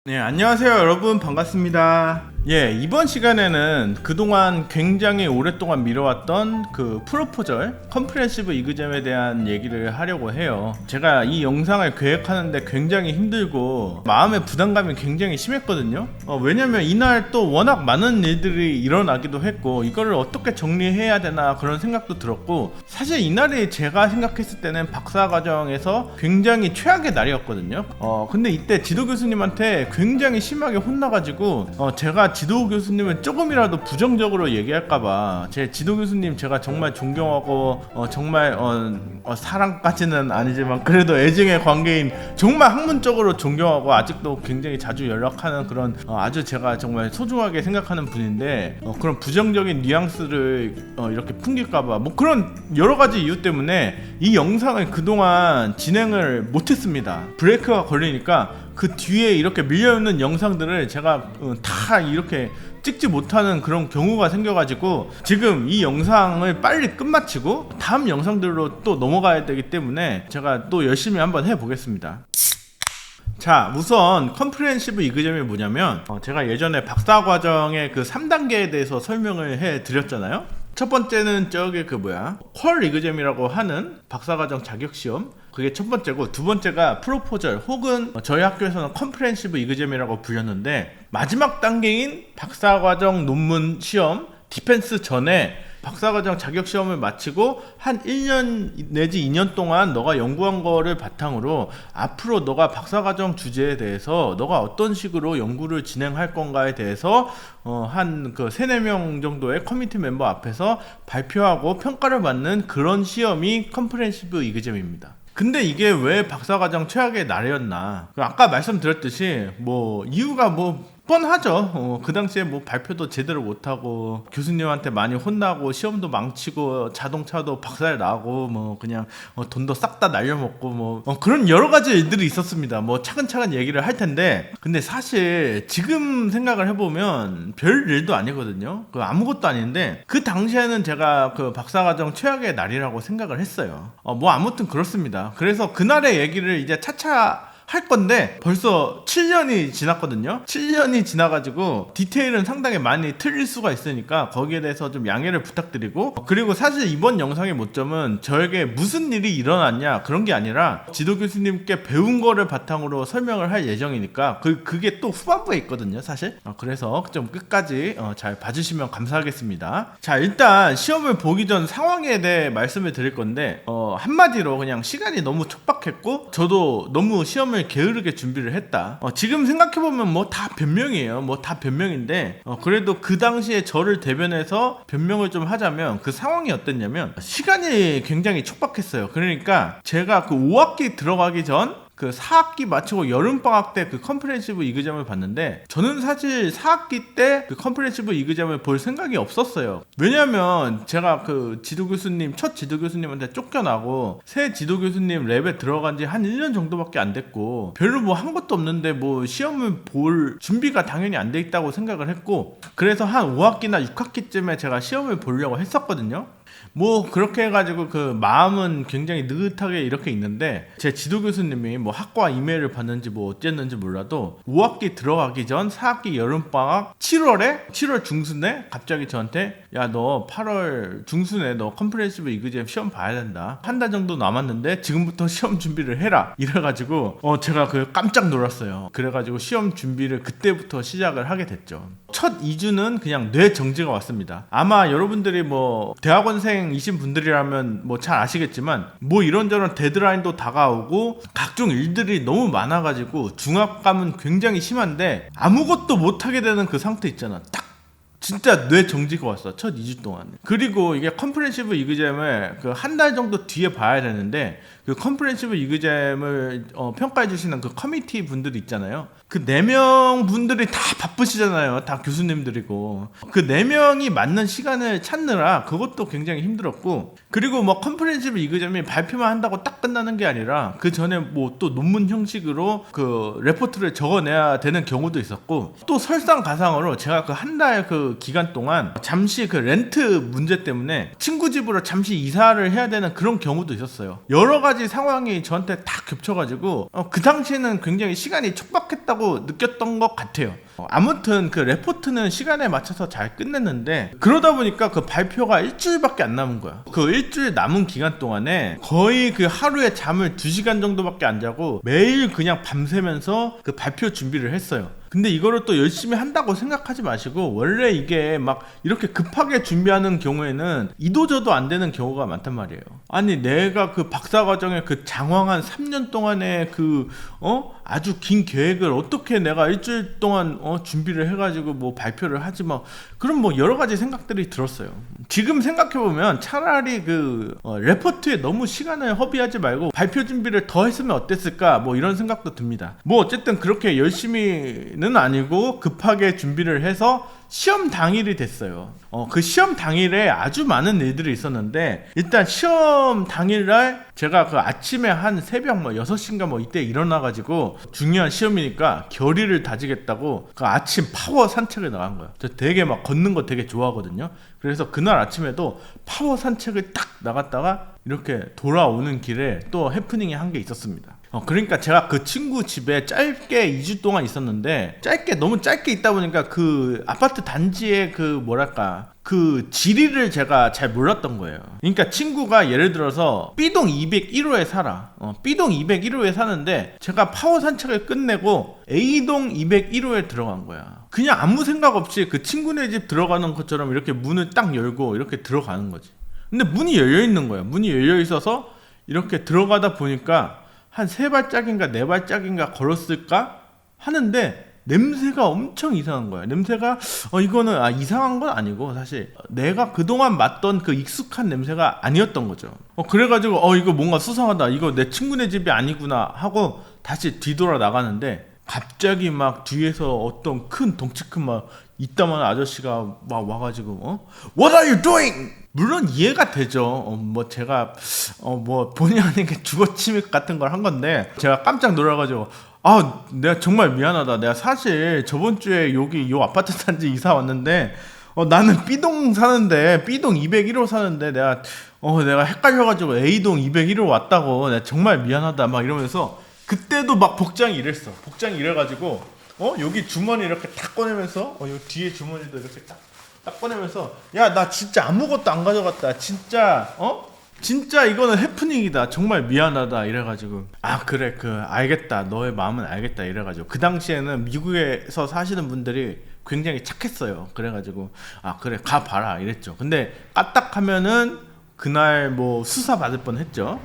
네, 안녕하세요 여러분, 반갑습니다. 이번 시간에는 그동안 굉장히 오랫동안 미뤄왔던 그 프로포절 컴프레hen시브 이그잼에 대한 얘기를 하려고 해요. 제가 이 영상을 계획하는데 굉장히 힘들고 마음의 부담감이 굉장히 심했거든요. 왜냐면 이날 또 워낙 많은 일들이 일어나기도 했고 이거를 어떻게 정리해야 되나 그런 생각도 들었고, 사실 이날이 제가 생각했을 때는 박사과정에서 굉장히 최악의 날이었거든요. 근데 이때 지도 교수님한테 굉장히 심하게 혼나가지고 제가 지도 교수님은 조금이라도 부정적으로 얘기할까봐, 제 지도 교수님 제가 정말 존경하고 정말 사랑까지는 아니지만 그래도 애증의 관계인, 정말 학문적으로 존경하고 아직도 굉장히 자주 연락하는 그런 아주 제가 정말 소중하게 생각하는 분인데, 그런 부정적인 뉘앙스를 이렇게 풍길까봐 뭐 그런 여러가지 이유 때문에 이 영상을 그동안 진행을 못했습니다. 브레이크가 걸리니까 그 뒤에 이렇게 밀려있는 영상들을 제가 다 이렇게 찍지 못하는 그런 경우가 생겨가지고 지금 이 영상을 빨리 끝마치고 다음 영상들로 또 넘어가야 되기 때문에 제가 또 열심히 한번 해보겠습니다. 자, 우선 컴프레hen시브 이그잼이 뭐냐면 제가 예전에 박사과정의 그 3단계에 대해서 설명을 해드렸잖아요. 첫 번째는 저기 퀄 이그잼이라고 하는 박사과정 자격시험, 그게 첫 번째고, 두 번째가 프로포절 혹은 저희 학교에서는 컴프레hen시브 이그잼이라고 불렸는데, 마지막 단계인 박사과정 논문 시험 디펜스 전에 박사과정 자격시험을 마치고 한 1년 내지 2년 동안 너가 연구한 거를 바탕으로 앞으로 너가 박사과정 주제에 대해서 너가 어떤 식으로 연구를 진행할 건가에 대해서 한 3-4명 정도의 커뮤니티 멤버 앞에서 발표하고 평가를 받는 그런 시험이 컴프레hen시브 이그잼입니다. 근데 이게 왜 박사과정 최악의 날이었나? 아까 말씀드렸듯이 이유가 뻔하죠. 그 당시에 발표도 제대로 못하고 교수님한테 많이 혼나고 시험도 망치고 자동차도 박살 나고 그냥 돈도 싹 다 날려먹고 그런 여러 가지 일들이 있었습니다. 차근차근 얘기를 할 텐데, 근데 사실 지금 생각을 해보면 별 일도 아니거든요. 아무것도 아닌데 그 당시에는 제가 그 박사과정 최악의 날이라고 생각을 했어요. 아무튼 그렇습니다. 그래서 그날의 얘기를 이제 차차 할 건데 벌써 7년이 지났거든요. 7년이 지나가지고 디테일은 상당히 많이 틀릴 수가 있으니까 거기에 대해서 좀 양해를 부탁드리고, 그리고 사실 이번 영상의 모점은 저에게 무슨 일이 일어났냐 그런 게 아니라 지도 교수님께 배운 거를 바탕으로 설명을 할 예정이니까 그게 또 후반부에 있거든요 사실. 그래서 좀 끝까지 잘 봐주시면 감사하겠습니다. 자, 일단 시험을 보기 전 상황에 대해 말씀을 드릴 건데, 한마디로 그냥 시간이 너무 촉박했고 저도 너무 시험을 게으르게 준비를 했다. 지금 생각해보면 다 변명이에요. 다 변명인데 그래도 그 당시에 저를 대변해서 변명을 좀 하자면 그 상황이 어땠냐면, 시간이 굉장히 촉박했어요. 그러니까 제가 그 5학기 들어가기 전 그 4학기 마치고 여름방학 때 그 컴프레hen시브 이그잼을 봤는데, 저는 사실 4학기 때 그 컴프레hen시브 이그잼을 볼 생각이 없었어요. 왜냐면 제가 그 첫 지도 교수님한테 쫓겨나고 새 지도 교수님 랩에 들어간 지 한 1년 정도밖에 안 됐고 별로 한 것도 없는데 시험을 볼 준비가 당연히 안 돼 있다고 생각을 했고, 그래서 한 5학기나 6학기쯤에 제가 시험을 보려고 했었거든요. 그렇게 해가지고 그 마음은 굉장히 느긋하게 이렇게 있는데, 제 지도 교수님이 학과 이메일을 받는지 어쨌는지 몰라도 5학기 들어가기 전 4학기 여름방학 7월 중순에 갑자기 저한테 야, 너 8월 중순에 너 컴프레hen시브 이그잼 시험 봐야 된다. 한 달 정도 남았는데 지금부터 시험 준비를 해라. 이래가지고 제가 깜짝 놀랐어요. 그래가지고 시험 준비를 그때부터 시작을 하게 됐죠. 첫 2주는 그냥 뇌 정지가 왔습니다. 아마 여러분들이 대학원생이신 분들이라면 잘 아시겠지만 이런저런 데드라인도 다가오고 각종 일들이 너무 많아가지고 중압감은 굉장히 심한데 아무것도 못하게 되는 그 상태 있잖아. 딱 진짜 뇌 정지가 왔어. 첫 2주 동안. 그리고 이게 컴프레hen시브 이그잼을 한 달 정도 뒤에 봐야 되는데, 그 컴프레hen시브 이그잼을 평가해 주시는 그 커미티 분들이 있잖아요. 그 4명 분들이 다 바쁘시잖아요. 다 교수님들이고. 그 4명이 맞는 시간을 찾느라 그것도 굉장히 힘들었고, 그리고 컴프레hen시브 이그잼이 발표만 한다고 딱 끝나는 게 아니라 그 전에 또 논문 형식으로 그 레포트를 적어내야 되는 경우도 있었고, 또 설상가상으로 제가 그 한 달 그 기간 동안 잠시 그 렌트 문제 때문에 친구 집으로 잠시 이사를 해야 되는 그런 경우도 있었어요. 여러 가지 상황이 저한테 다 겹쳐가지고 그 당시에는 굉장히 시간이 촉박했다고 느꼈던 것 같아요. 아무튼 그 레포트는 시간에 맞춰서 잘 끝냈는데, 그러다 보니까 그 발표가 일주일밖에 안 남은 거야. 그 일주일 남은 기간 동안에 거의 그 하루에 잠을 2시간 정도밖에 안 자고 매일 그냥 밤새면서 그 발표 준비를 했어요. 근데 이거를 또 열심히 한다고 생각하지 마시고, 원래 이게 막 이렇게 급하게 준비하는 경우에는 이도저도 안 되는 경우가 많단 말이에요. 아니 내가 그 박사과정에 그 장황한 3년 동안의 그 아주 긴 계획을 어떻게 내가 일주일 동안 준비를 해가지고 뭐 발표를 하지, 뭐 그런 뭐 여러 가지 생각들이 들었어요. 지금 생각해보면 차라리 그 레포트에 너무 시간을 허비하지 말고 발표 준비를 더 했으면 어땠을까, 뭐 이런 생각도 듭니다. 뭐 어쨌든 그렇게 열심히는 아니고 급하게 준비를 해서 시험 당일이 됐어요. 그 시험 당일에 아주 많은 일들이 있었는데, 일단 시험 당일날 제가 그 아침에 한 새벽 뭐 6시인가 뭐 이때 일어나가지고 중요한 시험이니까 결의를 다지겠다고 그 아침 파워 산책을 나간 거야. 저 되게 막 걷는 거 되게 좋아하거든요. 그래서 그날 아침에도 파워 산책을 딱 나갔다가 이렇게 돌아오는 길에 또 해프닝이 한 게 있었습니다. 그러니까 제가 그 친구 집에 짧게 2주 동안 있었는데, 너무 짧게 있다 보니까 그 아파트 단지의 그 뭐랄까 그 지리를 제가 잘 몰랐던 거예요. 그러니까 친구가 예를 들어서 B동 201호에 살아. B동 201호에 사는데 제가 파워 산책을 끝내고 A동 201호에 들어간 거야. 그냥 아무 생각 없이 그 친구네 집 들어가는 것처럼 이렇게 문을 딱 열고 이렇게 들어가는 거지. 근데 문이 열려 있는 거야. 문이 열려 있어서 이렇게 들어가다 보니까 한 3발짝인가 4발짝인가 걸었을까 하는데 냄새가 엄청 이상한 거야. 냄새가 이거는 이상한 건 아니고 사실 내가 그동안 맡던 그 익숙한 냄새가 아니었던 거죠. 그래가지고 이거 뭔가 수상하다, 이거 내 친구네 집이 아니구나 하고 다시 뒤돌아 나가는데, 갑자기 막 뒤에서 어떤 큰 덩치 큰 막 이따만 아저씨가 막 와가지고 What are you doing? 물론 이해가 되죠. 뭐 제가 뭐 본의 아니게 주거 침입 같은 걸 한 건데, 제가 깜짝 놀라가지고 내가 정말 미안하다. 내가 사실 저번 주에 여기 요 아파트 단지 이사 왔는데 나는 B동 사는데 B동 201호 사는데 내가 헷갈려가지고 A동 201호 왔다고, 내가 정말 미안하다 막 이러면서, 그때도 막 복장이 이래가지고 여기 주머니 이렇게 딱 꺼내면서 여기 뒤에 주머니도 이렇게 딱 꺼내면서, 야 나 진짜 아무것도 안 가져갔다, 진짜 이거는 해프닝이다, 정말 미안하다 이래가지고, 그래 알겠다, 너의 마음은 알겠다 이래가지고, 그 당시에는 미국에서 사시는 분들이 굉장히 착했어요. 그래가지고 그래 가봐라 이랬죠. 근데 까딱하면은 그날 뭐 수사 받을 뻔했죠.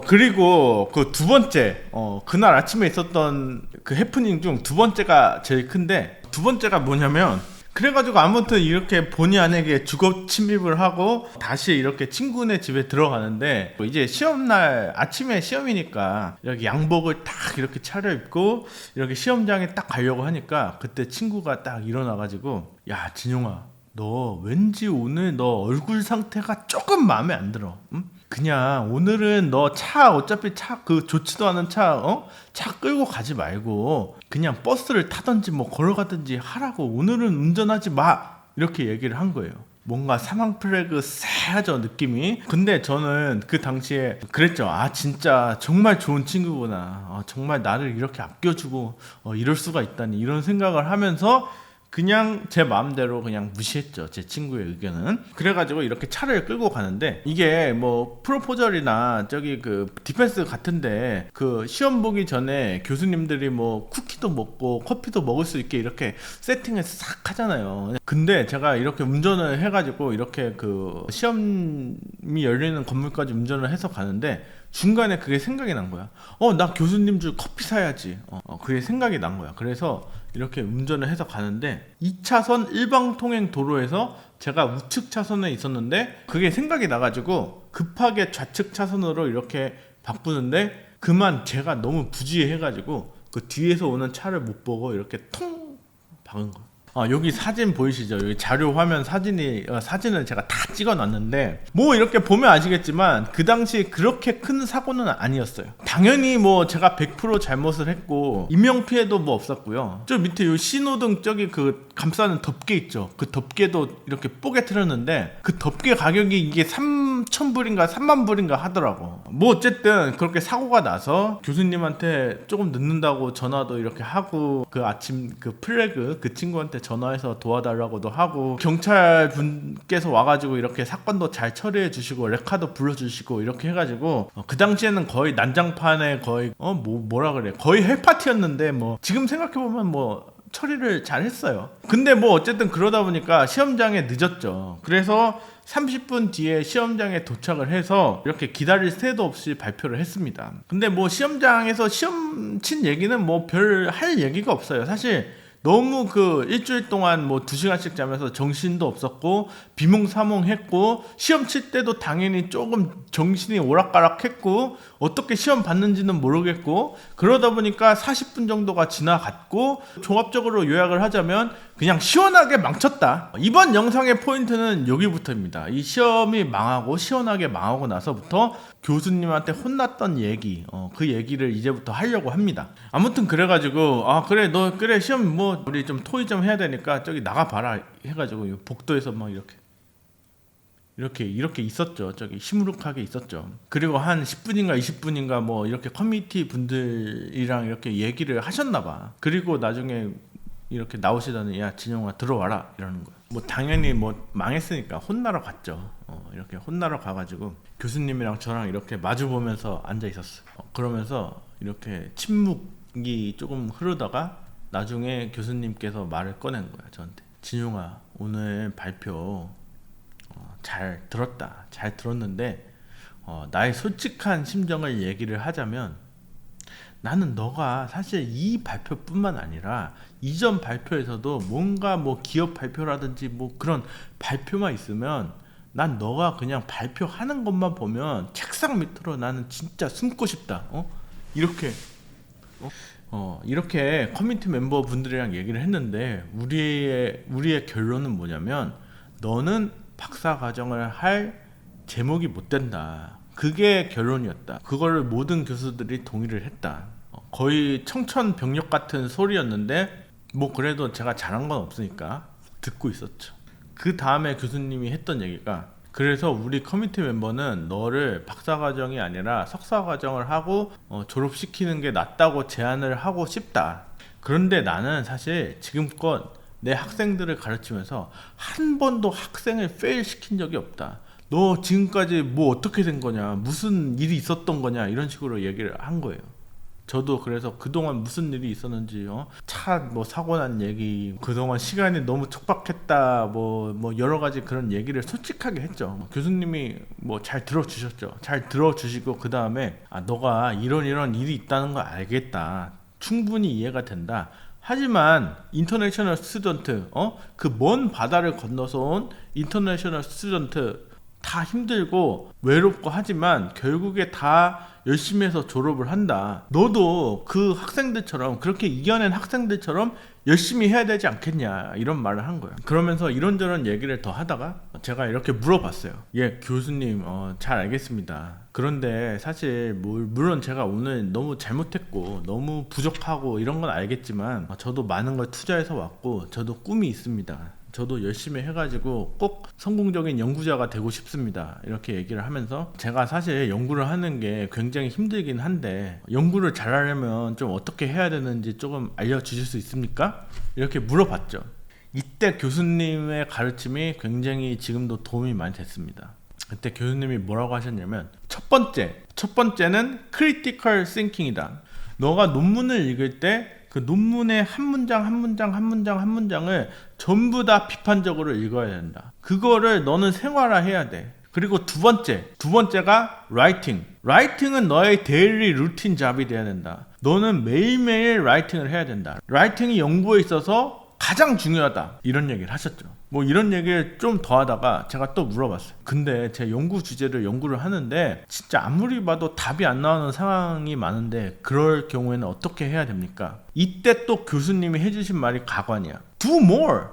그리고 그 두 번째, 그날 아침에 있었던 그 해프닝 중 두 번째가 제일 큰데, 두 번째가 뭐냐면, 그래가지고 아무튼 이렇게 본의 아니게 주거 침입을 하고 다시 이렇게 친구네 집에 들어가는데, 이제 시험날 아침에 시험이니까 이렇게 양복을 딱 이렇게 차려입고 이렇게 시험장에 딱 가려고 하니까, 그때 친구가 딱 일어나가지고, 야 진용아, 너 왠지 오늘 너 얼굴 상태가 조금 마음에 안 들어. 응? 그냥 오늘은 너 어차피 그 좋지도 않은 차 끌고 가지 말고 그냥 버스를 타든지 뭐 걸어가든지 하라고, 오늘은 운전하지 마, 이렇게 얘기를 한 거예요. 뭔가 사망 플래그 쎄하죠, 느낌이. 근데 저는 그 당시에 그랬죠. 진짜 정말 좋은 친구구나, 정말 나를 이렇게 아껴주고 이럴 수가 있다니, 이런 생각을 하면서 그냥 제 마음대로 그냥 무시했죠, 제 친구의 의견은. 그래가지고 이렇게 차를 끌고 가는데, 이게 뭐 프로포절이나 저기 그 디펜스 같은데 그 시험 보기 전에 교수님들이 뭐 쿠키도 먹고 커피도 먹을 수 있게 이렇게 세팅을 싹 하잖아요. 근데 제가 이렇게 운전을 해가지고 이렇게 그 시험이 열리는 건물까지 운전을 해서 가는데, 중간에 그게 생각이 난 거야. 나 교수님 줄 커피 사야지. 그게 생각이 난 거야. 그래서 이렇게 운전을 해서 가는데, 2차선 일방통행 도로에서 제가 우측 차선에 있었는데 그게 생각이 나가지고 급하게 좌측 차선으로 이렇게 바꾸는데, 그만 제가 너무 부지해가지고 그 뒤에서 오는 차를 못 보고 이렇게 통 박은 거야. 여기 사진 보이시죠? 여기 자료 화면 사진을 제가 다 찍어놨는데 뭐 이렇게 보면 아시겠지만 그 당시 그렇게 큰 사고는 아니었어요. 당연히 뭐 제가 100% 잘못을 했고 인명피해도 뭐 없었고요. 저 밑에 요 신호등 저기 그 감싸는 덮개 있죠? 그 덮개도 이렇게 뽀개 틀었는데 그 덮개 가격이 이게 3,000불인가 30,000불인가 하더라고. 뭐 어쨌든 그렇게 사고가 나서 교수님한테 조금 늦는다고 전화도 이렇게 하고 그 아침 그 플래그 그 친구한테 전화해서 도와달라고도 하고 경찰 분께서 와가지고 이렇게 사건도 잘 처리해 주시고 레카도 불러주시고 이렇게 해가지고 그 당시에는 거의 난장판에 거의 뭐라 그래 거의 헬파티였는데 뭐 지금 생각해보면 뭐 처리를 잘 했어요. 근데 뭐 어쨌든 그러다 보니까 시험장에 늦었죠. 그래서 30분 뒤에 시험장에 도착을 해서 이렇게 기다릴 새도 없이 발표를 했습니다. 근데 뭐 시험장에서 시험 친 얘기는 뭐 별 할 얘기가 없어요. 사실 너무 그 일주일 동안 뭐 2시간씩 자면서 정신도 없었고 비몽사몽했고 시험 칠 때도 당연히 조금 정신이 오락가락했고 어떻게 시험 봤는지는 모르겠고 그러다 보니까 40분 정도가 지나갔고 종합적으로 요약을 하자면 그냥 시원하게 망쳤다. 이번 영상의 포인트는 여기부터입니다. 이 시험이 망하고 시원하게 망하고 나서부터 교수님한테 혼났던 얘기 그 얘기를 이제부터 하려고 합니다. 아무튼 그래가지고 그래 너 그래 시험 뭐 우리 좀 토의 좀 해야 되니까 저기 나가봐라 해가지고 복도에서 막 이렇게 있었죠. 저기 시무룩하게 있었죠. 그리고 한 10분인가 20분인가 뭐 이렇게 커뮤니티 분들이랑 이렇게 얘기를 하셨나봐. 그리고 나중에 이렇게 나오시더니 야 진영아 들어와라 이러는 거야. 뭐 당연히 뭐 망했으니까 혼나러 갔죠. 이렇게 혼나러 가가지고 교수님이랑 저랑 이렇게 마주 보면서 앉아 있었어요. 그러면서 이렇게 침묵이 조금 흐르다가 나중에 교수님께서 말을 꺼낸 거야 저한테. 진용아 오늘 발표 잘 들었다. 잘 들었는데 나의 솔직한 심정을 얘기를 하자면 나는 너가 사실 이 발표뿐만 아니라 이전 발표에서도 뭔가 뭐 기업 발표라든지 뭐 그런 발표만 있으면 난 너가 그냥 발표하는 것만 보면 책상 밑으로 나는 진짜 숨고 싶다. 이렇게 커뮤니티 멤버 분들이랑 얘기를 했는데 우리의 결론은 뭐냐면 너는 박사과정을 할 제목이 못 된다. 그게 결론이었다. 그거를 모든 교수들이 동의를 했다. 거의 청천벽력 같은 소리였는데 뭐 그래도 제가 잘한 건 없으니까 듣고 있었죠. 그 다음에 교수님이 했던 얘기가 그래서 우리 커뮤니티 멤버는 너를 박사과정이 아니라 석사과정을 하고 졸업시키는 게 낫다고 제안을 하고 싶다. 그런데 나는 사실 지금껏 내 학생들을 가르치면서 한 번도 학생을 페일 시킨 적이 없다. 너 지금까지 뭐 어떻게 된 거냐, 무슨 일이 있었던 거냐 이런 식으로 얘기를 한 거예요. 저도 그래서 그동안 무슨 일이 있었는지 차 뭐 사고 난 얘기, 그동안 시간이 너무 촉박했다 뭐 여러 가지 그런 얘기를 솔직하게 했죠. 교수님이 뭐 잘 들어주셨죠. 잘 들어주시고 그 다음에 너가 이런 일이 있다는 거 알겠다. 충분히 이해가 된다. 하지만 인터내셔널 스튜던트 그 먼 바다를 건너서 온 인터내셔널 스튜던트 다 힘들고 외롭고 하지만 결국에 다 열심히 해서 졸업을 한다. 너도 그 학생들처럼 그렇게 이겨낸 학생들처럼 열심히 해야 되지 않겠냐 이런 말을 한 거예요. 그러면서 이런저런 얘기를 더 하다가 제가 이렇게 물어봤어요. 예 교수님 잘 알겠습니다. 그런데 사실 물론 제가 오늘 너무 잘못했고 너무 부족하고 이런 건 알겠지만 저도 많은 걸 투자해서 왔고 저도 꿈이 있습니다. 저도 열심히 해가지고 꼭 성공적인 연구자가 되고 싶습니다. 이렇게 얘기를 하면서 제가 사실 연구를 하는 게 굉장히 힘들긴 한데 연구를 잘하려면 좀 어떻게 해야 되는지 조금 알려주실 수 있습니까? 이렇게 물어봤죠. 이때 교수님의 가르침이 굉장히 지금도 도움이 많이 됐습니다. 그때 교수님이 뭐라고 하셨냐면 첫 번째는 critical thinking이다. 너가 논문을 읽을 때 그 논문의 한 문장을 전부 다 비판적으로 읽어야 된다. 그거를 너는 생활화해야 돼. 그리고 두 번째가 라이팅은 너의 데일리 루틴 잡이 돼야 된다. 너는 매일매일 라이팅을 해야 된다. 라이팅이 연구에 있어서 가장 중요하다. 이런 얘기를 하셨죠. 뭐 이런 얘기를 좀 더 하다가 제가 또 물어봤어요. 근데 제 연구 주제를 연구를 하는데 진짜 아무리 봐도 답이 안 나오는 상황이 많은데 그럴 경우에는 어떻게 해야 됩니까? 이때 또 교수님이 해주신 말이 가관이야. do more.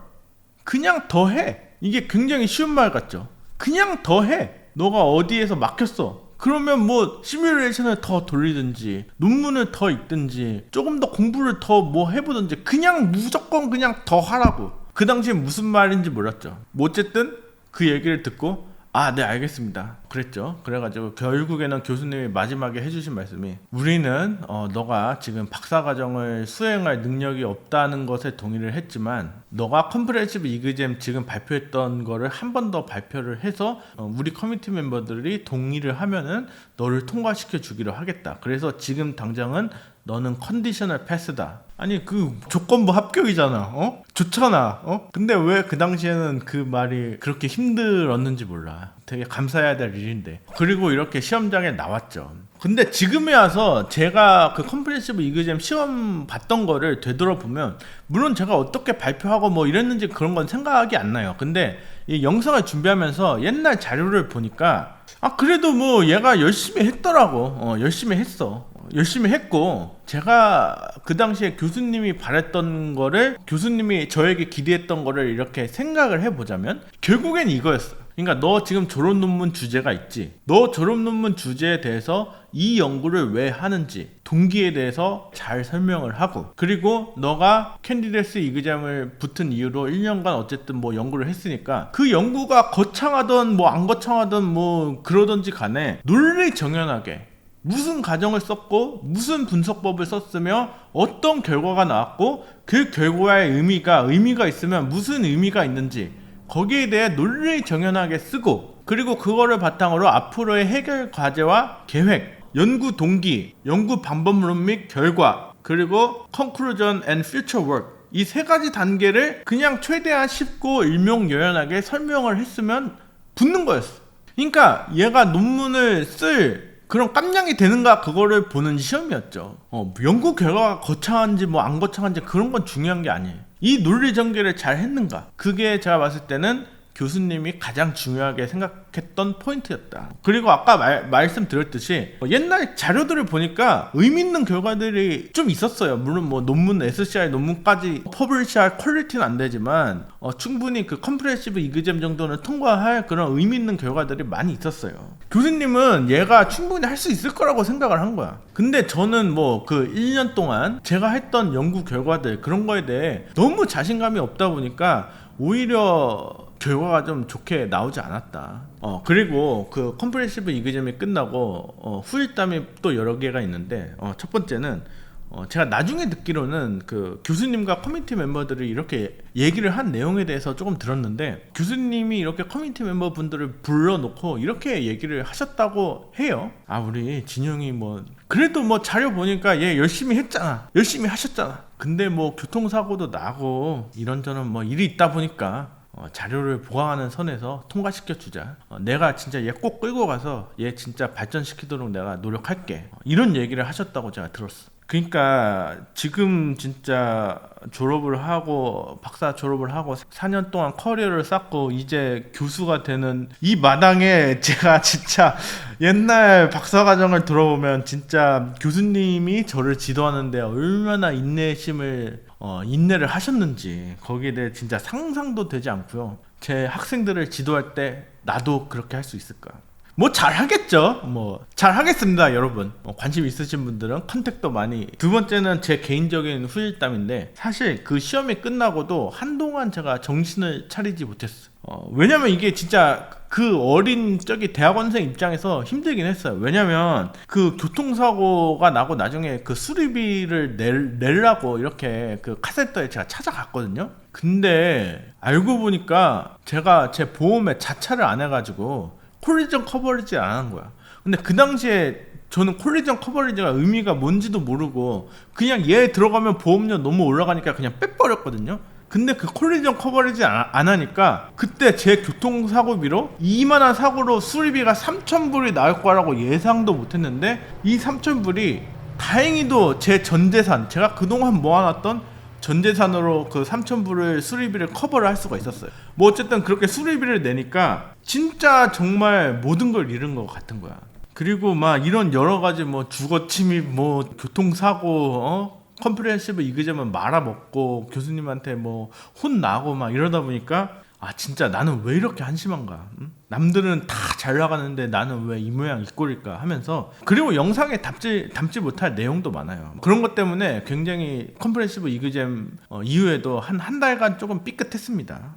그냥 더 해. 이게 굉장히 쉬운 말 같죠? 그냥 더 해. 너가 어디에서 막혔어. 그러면 뭐 시뮬레이션을 더 돌리든지 논문을 더 읽든지 조금 더 공부를 더 뭐 해보든지 그냥 무조건 그냥 더 하라고. 그 당시에 무슨 말인지 몰랐죠. 뭐 어쨌든 그 얘기를 듣고 네 알겠습니다 그랬죠. 그래가지고 결국에는 교수님이 마지막에 해주신 말씀이 우리는 너가 지금 박사과정을 수행할 능력이 없다는 것에 동의를 했지만 너가 컴프레hen시브 이그잼 지금 발표했던 거를 한 번 더 발표를 해서 우리 커뮤니티 멤버들이 동의를 하면은 너를 통과시켜 주기로 하겠다. 그래서 지금 당장은 너는 컨디셔널 패스다. 아니 그 조건부 합격이잖아. 좋잖아. 근데 왜 그 당시에는 그 말이 그렇게 힘들었는지 몰라. 되게 감사해야 될 일인데. 그리고 이렇게 시험장에 나왔죠. 근데 지금에 와서 제가 그 컴프레hen시브 이그잼 시험 봤던 거를 되돌아보면 물론 제가 어떻게 발표하고 뭐 이랬는지 그런 건 생각이 안 나요. 근데 이 영상을 준비하면서 옛날 자료를 보니까 그래도 뭐 얘가 열심히 했더라고. 열심히 했어. 열심히 했고 제가 그 당시에 교수님이 바랬던 거를 교수님이 저에게 기대했던 거를 이렇게 생각을 해보자면 결국엔 이거였어. 그러니까 너 지금 졸업 논문 주제가 있지. 너 졸업 논문 주제에 대해서 이 연구를 왜 하는지 동기에 대해서 잘 설명을 하고 그리고 너가 캔디데이트 이그잼을 붙은 이후로 1년간 어쨌든 뭐 연구를 했으니까 그 연구가 거창하든 뭐 안 거창하든 뭐 그러든지 간에 논리 정연하게 무슨 가정을 썼고 무슨 분석법을 썼으며 어떤 결과가 나왔고 그 결과의 의미가 있으면 무슨 의미가 있는지 거기에 대해 논리 정연하게 쓰고 그리고 그거를 바탕으로 앞으로의 해결 과제와 계획, 연구 동기, 연구 방법론 및 결과 그리고 conclusion and future work 이 세 가지 단계를 그냥 최대한 쉽고 일명요연하게 설명을 했으면 붙는 거였어. 그러니까 얘가 논문을 쓸 그런 깜냥이 되는가 그거를 보는 시험이었죠. 연구 결과가 거창한지 뭐 안 거창한지 그런 건 중요한 게 아니에요. 이 논리 전개를 잘 했는가 그게 제가 봤을 때는 교수님이 가장 중요하게 생각했던 포인트였다. 그리고 아까 말씀드렸듯이 옛날 자료들을 보니까 의미 있는 결과들이 좀 있었어요. 물론 뭐 논문 SCI 논문까지 퍼블리시할 퀄리티는 안 되지만 충분히 그 컴프레hen시브 이그잼 정도는 통과할 그런 의미 있는 결과들이 많이 있었어요. 교수님은 얘가 충분히 할 수 있을 거라고 생각을 한 거야. 근데 저는 뭐 그 1년 동안 제가 했던 연구 결과들 그런 거에 대해 너무 자신감이 없다 보니까 오히려 결과가 좀 좋게 나오지 않았다. 그리고 그 컴프레hen시브 이그잼이 끝나고 후일담이 또 여러 개가 있는데 첫 번째는 제가 나중에 듣기로는 그 교수님과 커뮤니티 멤버들이 이렇게 얘기를 한 내용에 대해서 조금 들었는데 교수님이 이렇게 커뮤니티 멤버분들을 불러놓고 이렇게 얘기를 하셨다고 해요. 우리 진영이 뭐 그래도 뭐 자료 보니까 얘 열심히 했잖아. 열심히 하셨잖아. 근데 뭐 교통사고도 나고 이런저런 뭐 일이 있다 보니까 자료를 보강하는 선에서 통과시켜주자. 내가 진짜 얘 꼭 끌고 가서 얘 진짜 발전시키도록 내가 노력할게. 이런 얘기를 하셨다고 제가 들었어. 그러니까 지금 진짜 졸업을 하고 박사 졸업을 하고 4년 동안 커리어를 쌓고 이제 교수가 되는 이 마당에 제가 진짜 옛날 박사과정을 들어보면 진짜 교수님이 저를 지도하는데 얼마나 인내를 하셨는지 거기에 대해 진짜 상상도 되지 않고요. 제 학생들을 지도할 때 나도 그렇게 할 수 있을까? 뭐 잘하겠죠. 뭐 잘하겠습니다 여러분. 관심 있으신 분들은 컨택도 많이. 두 번째는 제 개인적인 후일담인데 사실 그 시험이 끝나고도 한동안 제가 정신을 차리지 못했어요. 왜냐면 이게 진짜 그 어린 저기 대학원생 입장에서 힘들긴 했어요. 왜냐면 그 교통사고가 나고 나중에 그 수리비를 내려고 이렇게 그 카센터에 제가 찾아갔거든요. 근데 알고 보니까 제가 제 보험에 자차를 안 해가지고 콜리전 커버리지 안 한 거야. 근데 그 당시에 저는 콜리전 커버리지가 의미가 뭔지도 모르고 그냥 얘 들어가면 보험료 너무 올라가니까 그냥 빼버렸거든요. 근데 그 콜리전 커버리지 안 하니까 그때 제 교통사고비로 이만한 사고로 수리비가 3,000불이 나올 거라고 예상도 못했는데 이 3,000불이 다행히도 제 전재산 제가 그동안 모아놨던 전재산으로 그 3,000불을 수리비를 커버를 할 수가 있었어요. 뭐 어쨌든 그렇게 수리비를 내니까 진짜 정말 모든 걸 잃은 것 같은 거야. 그리고 막 이런 여러 가지 뭐 주거 침입 뭐 교통사고 컴프레hen시브 이그잼은 말아먹고 교수님한테 뭐 혼나고 막 이러다 보니까 아 진짜 나는 왜 이렇게 한심한가, 응? 남들은 다 잘 나가는데 나는 왜 이 모양 이 꼴일까 하면서, 그리고 영상에 담지 못할 내용도 많아요. 그런 것 때문에 굉장히 컴프레hen시브 이그잼 이후에도 한 달간 조금 삐끗했습니다.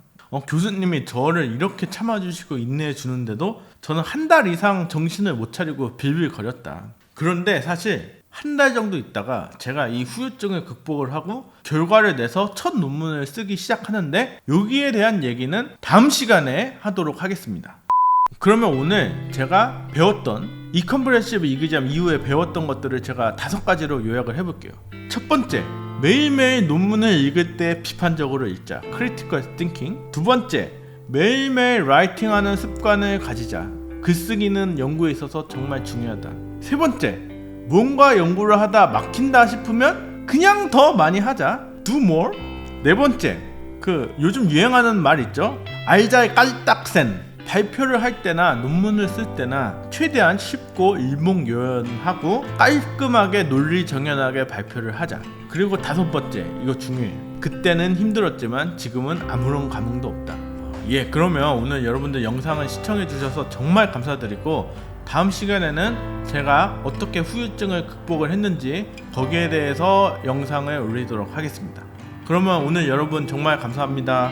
교수님이 저를 이렇게 참아주시고 인내해 주는데도 저는 한 달 이상 정신을 못 차리고 빌빌거렸다. 그런데 사실 한 달 정도 있다가 제가 이 후유증을 극복을 하고 결과를 내서 첫 논문을 쓰기 시작하는데, 여기에 대한 얘기는 다음 시간에 하도록 하겠습니다. 그러면 오늘 제가 배웠던 이 컴프레hen시브 이그잼 이후에 배웠던 것들을 제가 5가지로 요약을 해볼게요. 첫 번째, 매일매일 논문을 읽을 때 비판적으로 읽자, critical thinking. 두 번째, 매일매일 라이팅하는 습관을 가지자, 글쓰기는 연구에 있어서 정말 중요하다. 세 번째, 뭔가 연구를 하다 막힌다 싶으면 그냥 더 많이 하자, do more. 네 번째, 요즘 유행하는 말 있죠, 알잘 깔딱센. 발표를 할 때나 논문을 쓸 때나 최대한 쉽고 일목요연하고 깔끔하게 논리정연하게 발표를 하자. 그리고 5번째, 이거 중요해요. 그때는 힘들었지만 지금은 아무런 감흥도 없다. 그러면 오늘 여러분들 영상을 시청해 주셔서 정말 감사드리고, 다음 시간에는 제가 어떻게 후유증을 극복을 했는지 거기에 대해서 영상을 올리도록 하겠습니다. 그러면 오늘 여러분 정말 감사합니다.